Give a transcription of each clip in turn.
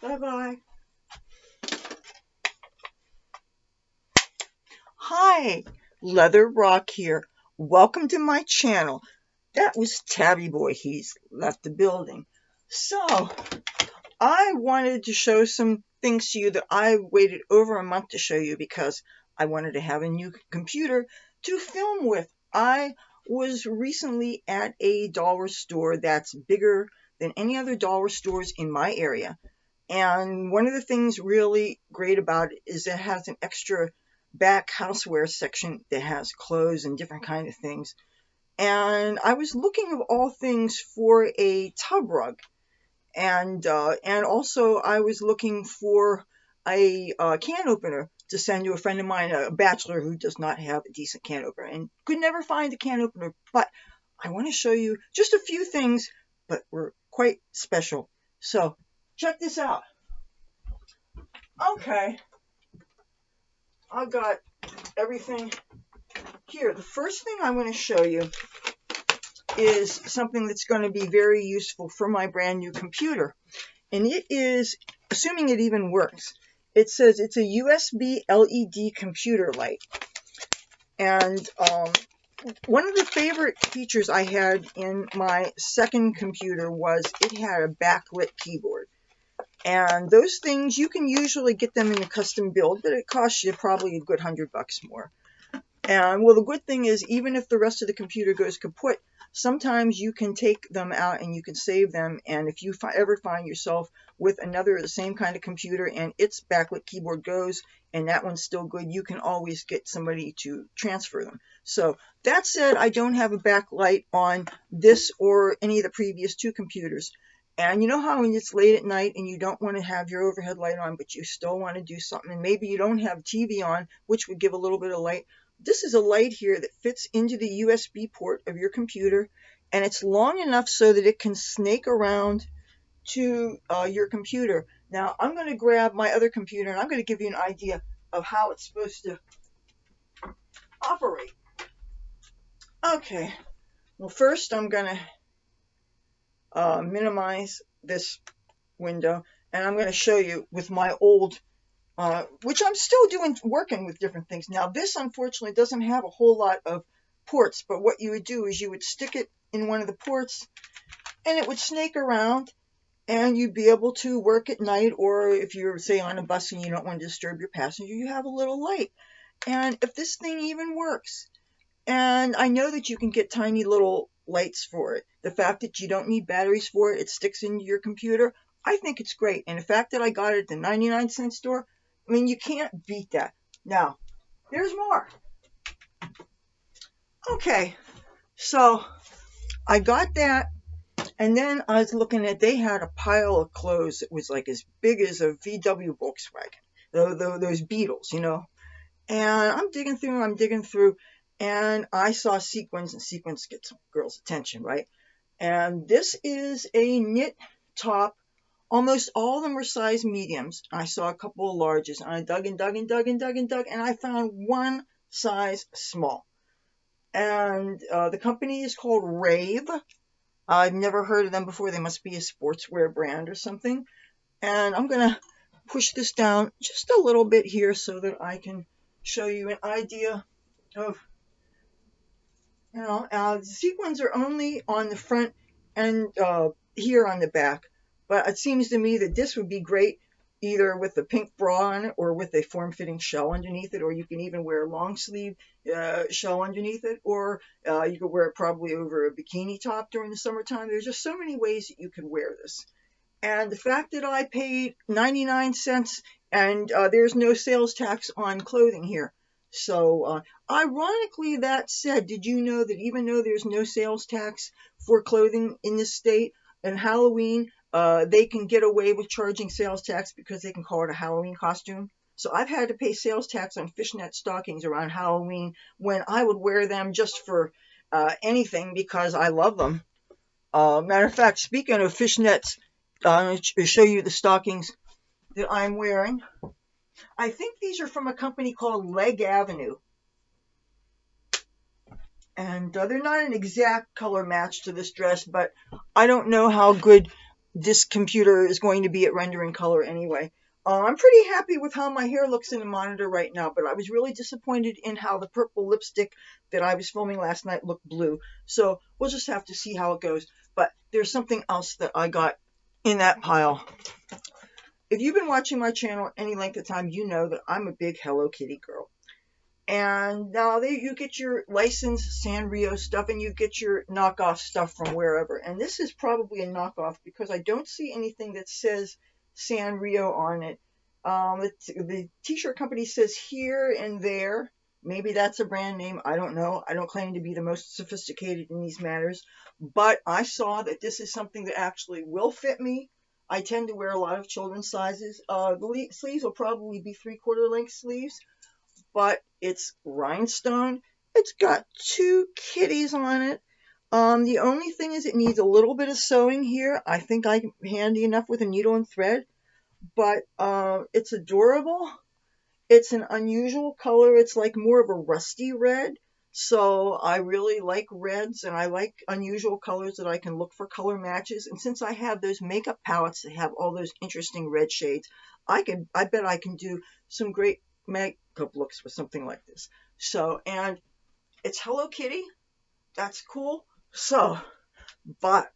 Bye-bye. Hi, Leather Rock here. Welcome to my channel. That was Tabby Boy. He's left the building. So, I wanted to show some things to you that I waited over a month to show you because I wanted to have a new computer to film with. I was recently at a dollar store that's bigger than any other dollar stores in my area. And one of the things really great about it is it has an extra back houseware section that has clothes and different kind of things. And I was looking of all things for a tub rug, and also I was looking for a can opener to send to a friend of mine, a bachelor who does not have a decent can opener and could never find a can opener. But I want to show you just a few things, but were quite special. So check this out. Okay, I got everything here. The first thing I want to show you is something that's going to be very useful for my brand new computer. And it is, assuming it even works, it says it's a USB LED computer light. And one of the favorite features I had in my second computer was it had a backlit keyboard. And those things, you can usually get them in a custom build, but it costs you probably a good $100 more. And well, the good thing is, even if the rest of the computer goes kaput, sometimes you can take them out and you can save them. And if you ever find yourself with another the same kind of computer and its backlit keyboard goes and that one's still good, you can always get somebody to transfer them. So that said, I don't have a backlight on this or any of the previous two computers. And you know how when it's late at night and you don't want to have your overhead light on, but you still want to do something, and maybe you don't have TV on, which would give a little bit of light. This is a light here that fits into the USB port of your computer, and it's long enough so that it can snake around to your computer. Now, I'm going to grab my other computer, and I'm going to give you an idea of how it's supposed to operate. Okay, well, first I'm going to minimize this window, and I'm going to show you with my old which I'm still working with different things. Now, this unfortunately doesn't have a whole lot of ports, but what you would do is you would stick it in one of the ports and it would snake around and you'd be able to work at night, or if you're, say, on a bus and you don't want to disturb your passenger, you have a little light. And if this thing even works, and I know that you can get tiny little lights for it, the fact that you don't need batteries for it, it sticks into your computer, I think it's great. And the fact that I got it at the 99-cent store, I mean, you can't beat that. Now, there's more. Okay, so I got that, and then I was looking at, they had a pile of clothes that was like as big as a VW Volkswagen, those Beetles, you know. And I'm digging through, and I saw sequins, and sequins get some girls' attention, right? And this is a knit top. Almost all of them were size mediums. I saw a couple of larges, and I dug and dug and dug and dug and dug, and I found one size small. And the company is called Rave. I've never heard of them before. They must be a sportswear brand or something. And I'm going to push this down just a little bit here so that I can show you an idea of, you know, the sequins are only on the front and here on the back. But it seems to me that this would be great either with a pink bra on it or with a form-fitting shell underneath it, or you can even wear a long sleeve shell underneath it, or you could wear it probably over a bikini top during the summertime. There's just so many ways that you could wear this. And the fact that I paid 99 cents and there's no sales tax on clothing here. So ironically, that said, did you know that even though there's no sales tax for clothing in this state, and Halloween, they can get away with charging sales tax because they can call it a Halloween costume. So I've had to pay sales tax on fishnet stockings around Halloween when I would wear them just for anything because I love them. Matter of fact, speaking of fishnets, I'm going to show you the stockings that I'm wearing. I think these are from a company called Leg Avenue. And they're not an exact color match to this dress, but I don't know how good this computer is going to be at rendering color anyway. I'm pretty happy with how my hair looks in the monitor right now, but I was really disappointed in how the purple lipstick that I was filming last night looked blue. So we'll just have to see how it goes. But there's something else that I got in that pile. If you've been watching my channel any length of time, you know that I'm a big Hello Kitty girl. And now you get your licensed Sanrio stuff and you get your knockoff stuff from wherever. And this is probably a knockoff because I don't see anything that says Sanrio on it. The t-shirt company says here and there. Maybe that's a brand name. I don't know. I don't claim to be the most sophisticated in these matters. But I saw that this is something that actually will fit me. I tend to wear a lot of children's sizes. The sleeves will probably be 3/4 length sleeves, but it's rhinestone. It's got 2 kitties on it. The only thing is it needs a little bit of sewing here. I think I'm handy enough with a needle and thread, but it's adorable. It's an unusual color. It's like more of a rusty red. So I really like reds and I like unusual colors that I can look for color matches. And since I have those makeup palettes that have all those interesting red shades, I bet I can do some great makeup looks with something like this. So, and it's Hello Kitty. That's cool. So, but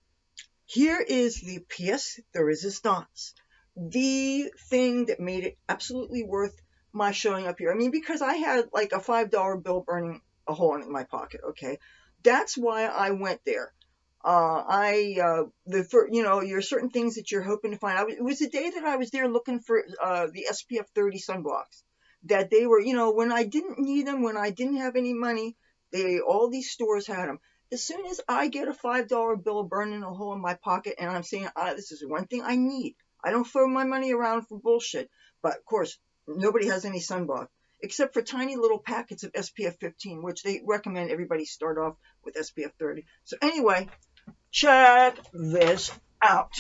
here is the pièce de résistance, the thing that made it absolutely worth my showing up here. I mean, because I had like a $5 bill burning a hole in my pocket. Okay, that's why I went there. You're certain things that you're hoping to find. It was the day that I was there looking for the SPF 30 sunblocks. That they were, when I didn't need them, when I didn't have any money, all these stores had them. As soon as I get a $5 bill burning a hole in my pocket and I'm saying, this is one thing I need. I don't throw my money around for bullshit. But of course, nobody has any sunblock except for tiny little packets of SPF 15, which they recommend everybody start off with SPF 30. So anyway, check this out.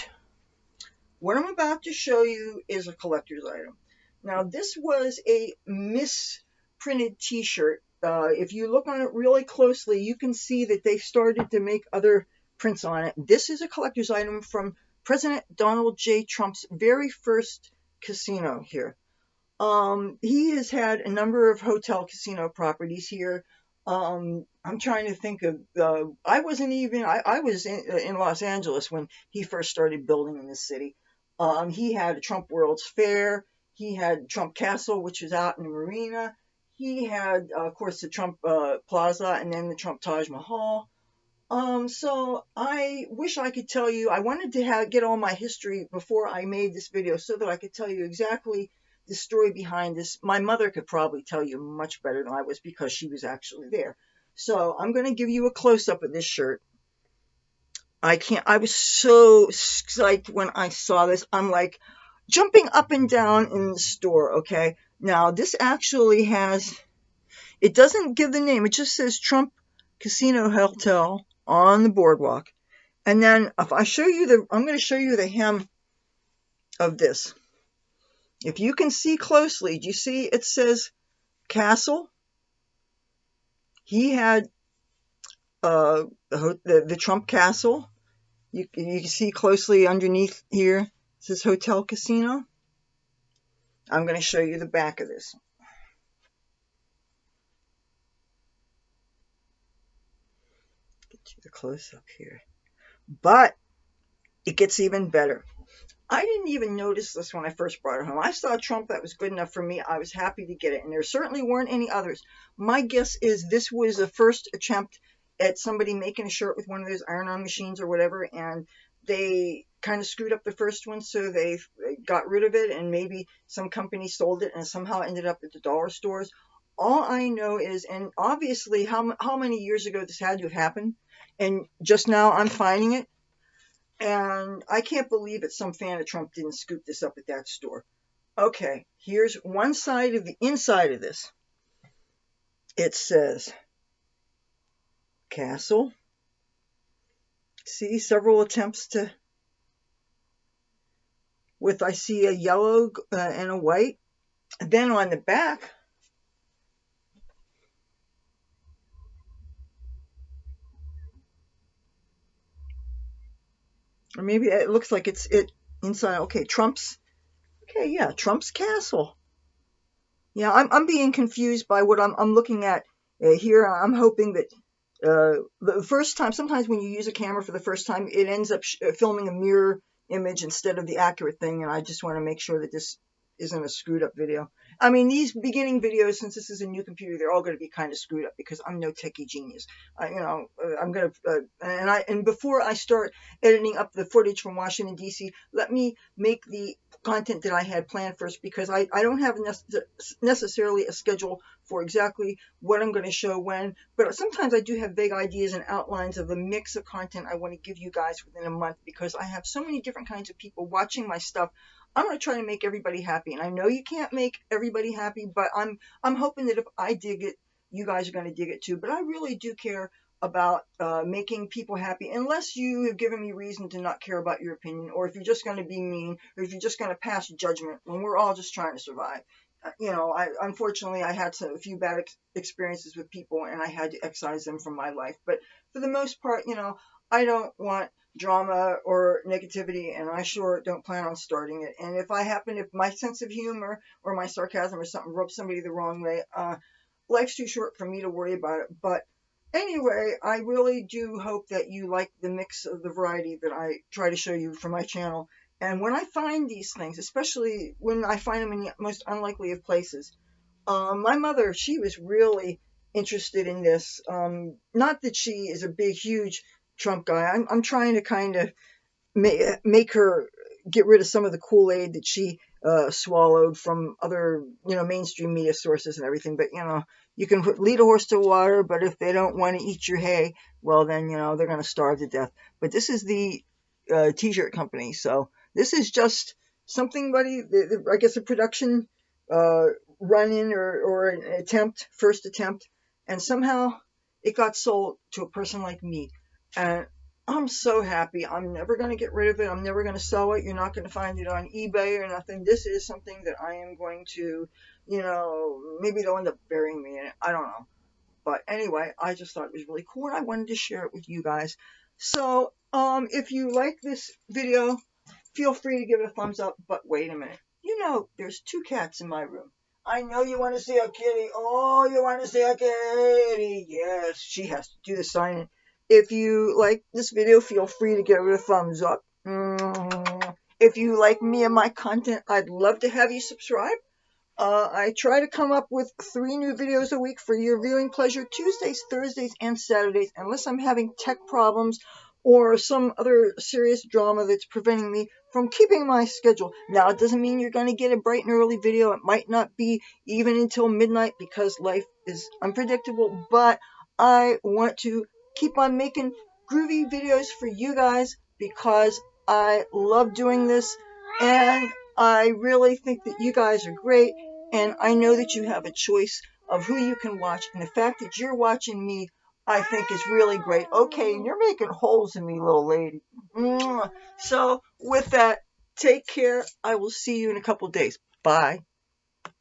What I'm about to show you is a collector's item. Now, this was a misprinted t-shirt. If you look on it really closely, you can see that they started to make other prints on it. This is a collector's item from President Donald J. Trump's very first casino here. He has had a number of hotel casino properties here. I'm trying to think of, I was in Los Angeles when he first started building in this city. He had a Trump World's Fair. He had Trump Castle, which was out in the marina. He had, of course, the Trump Plaza and then the Trump Taj Mahal. So I wish I could tell you, I wanted to get all my history before I made this video so that I could tell you exactly the story behind this. My mother could probably tell you much better than I was because she was actually there. So I'm going to give you a close-up of this shirt. I was so psyched when I saw this. I'm like jumping up and down in the store, okay? Now, this actually it doesn't give the name. It just says Trump Casino Hotel on the boardwalk. And then if I show you I'm going to show you the hem of this. If you can see closely, do you see it says Castle? He had the Trump Castle. You can see closely underneath here. It says Hotel Casino. I'm going to show you the back of this. Get you the close up here. But it gets even better. I didn't even notice this when I first brought it home. I saw Trump. That was good enough for me. I was happy to get it. And there certainly weren't any others. My guess is this was the first attempt at somebody making a shirt with one of those iron-on machines or whatever, and they kind of screwed up the first one, so they got rid of it, and maybe some company sold it and somehow ended up at the dollar stores. All I know is, and obviously how many years ago this had to have happened, and just now I'm finding it, and I can't believe that some fan of Trump didn't scoop this up at that store. Okay, here's one side of the inside of this. It says Castle. See, several attempts I see a yellow and a white. Then on the back, Or maybe it looks like it's inside. Okay, Trump's. Okay, yeah, Trump's castle. Yeah, I'm being confused by what I'm looking at here. I'm hoping that the first time, sometimes when you use a camera for the first time, it ends up filming a mirror image instead of the accurate thing, and I just want to make sure that this isn't a screwed up video. I mean, these beginning videos, since this is a new computer, they're all going to be kind of screwed up because I'm no techie genius. I'm going to, and before I start editing up the footage from Washington, D.C., let me make the content that I had planned first, because I don't have necessarily a schedule for exactly what I'm going to show when, but sometimes I do have vague ideas and outlines of the mix of content I want to give you guys within a month, because I have so many different kinds of people watching my stuff. I'm going to try to make everybody happy, and I know you can't make everybody happy, but I'm hoping that if I dig it, you guys are going to dig it too. But I really do care about making people happy, unless you have given me reason to not care about your opinion, or if you're just going to be mean, or if you're just going to pass judgment when we're all just trying to survive. Unfortunately, I had a few bad experiences with people, and I had to excise them from my life. But for the most part, I don't want drama or negativity, and I sure don't plan on starting it. And if my sense of humor or my sarcasm or something rubs somebody the wrong way, life's too short for me to worry about it. But anyway, I really do hope that you like the mix of the variety that I try to show you from my channel. And when I find these things, especially when I find them in the most unlikely of places, my mother, she was really interested in this. Not that she is a big, huge Trump guy. I'm trying to kind of make her get rid of some of the Kool-Aid that she swallowed from other, mainstream media sources and everything. But, you can lead a horse to water, but if they don't want to eat your hay, well, then, they're going to starve to death. But this is the t-shirt company. So this is just something, buddy, I guess a production run-in or an first attempt. And somehow it got sold to a person like me. And I'm so happy. I'm never going to get rid of it. I'm never going to sell it. You're not going to find it on eBay or nothing. This is something that I am going to, maybe they'll end up burying me in it. I don't know. But anyway, I just thought it was really cool, and I wanted to share it with you guys. So, if you like this video, feel free to give it a thumbs up. But wait a minute. There's 2 cats in my room. I know you want to see a kitty. Oh, you want to see a kitty. Yes, she has to do the sign-in. If you like this video, feel free to give it a thumbs up. If you like me and my content, I'd love to have you subscribe. I try to come up with 3 new videos a week for your viewing pleasure, Tuesdays, Thursdays, and Saturdays, unless I'm having tech problems or some other serious drama that's preventing me from keeping my schedule. Now, it doesn't mean you're going to get a bright and early video. It might not be even until midnight because life is unpredictable, but I want to keep on making groovy videos for you guys because I love doing this, and I really think that you guys are great, and I know that you have a choice of who you can watch, and the fact that you're watching me, I think is really great. Okay, and you're making holes in me, little lady. So, with that, take care. I will see you in a couple days. Bye.